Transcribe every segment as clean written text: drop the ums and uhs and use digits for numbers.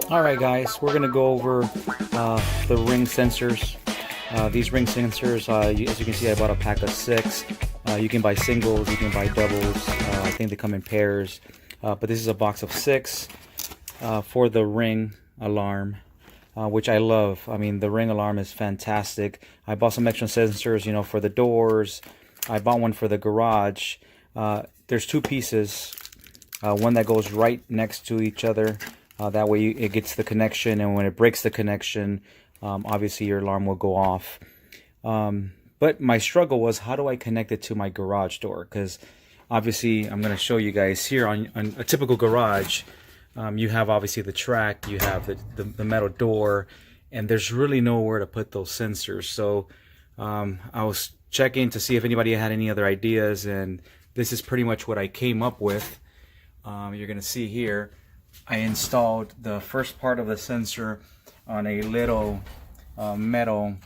Alright guys, we're going to go over the ring sensors. These ring sensors, as you can see, I bought a pack of 6. You can buy singles, you can buy doubles. I think they come in pairs. But this is a box of 6 for the ring alarm, which I love. I mean, the ring alarm is fantastic. I bought some extra sensors, you know, for the doors. I bought one for the garage. There's 2 pieces, one that goes right next to each other. That way it gets the connection, and when it breaks the connection, obviously your alarm will go off. But my struggle was, how do I connect it to my garage door? Because obviously I'm going to show you guys here on a typical garage. You have obviously the track, you have the metal door, and there's really nowhere to put those sensors. So I was checking to see if anybody had any other ideas, and this is pretty much what I came up with. You're going to see here, I installed the first part of the sensor on a little metal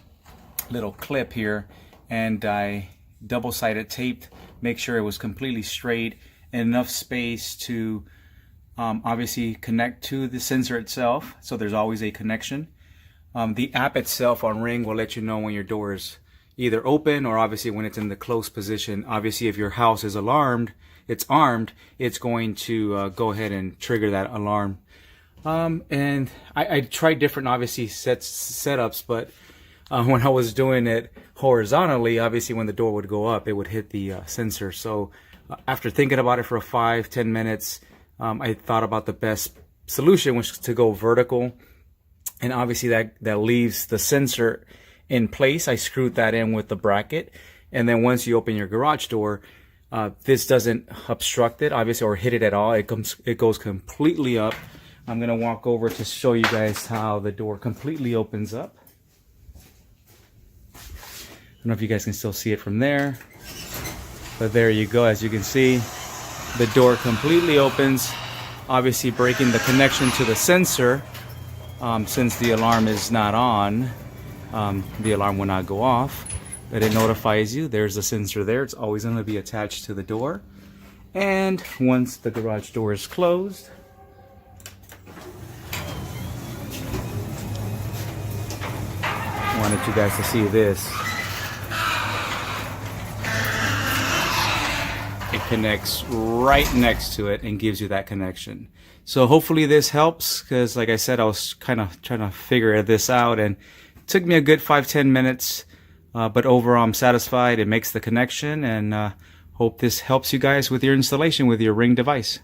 clip here, and I double-sided taped, make sure it was completely straight and enough space to obviously connect to the sensor itself, so there's always a connection. The app itself on Ring will let you know when your door is either open, or obviously when it's in the closed position. Obviously if your house is armed, it's going to go ahead and trigger that alarm. And I tried different obviously setups, but when I was doing it horizontally, obviously when the door would go up, it would hit the sensor. So after thinking about it for 5-10 minutes, I thought about the best solution, which is to go vertical, and obviously that leaves the sensor in place. I screwed that in with the bracket, and then once you open your garage door, this doesn't obstruct it, obviously, or hit it at all. It goes completely up. I'm gonna walk over to show you guys how the door completely opens up. I don't know if you guys can still see it from there, but there you go. As you can see, the door completely opens, obviously breaking the connection to the sensor. Since the alarm is not on, the alarm will not go off, but it notifies you there's a sensor there. It's always going to be attached to the door. And once the garage door is closed, I wanted you guys to see this. It connects right next to it and gives you that connection. So hopefully this helps, because like I said, I was kind of trying to figure this out, and it took me a good 5-10 minutes. But overall, I'm satisfied. It makes the connection, and hope this helps you guys with your installation with your Ring device.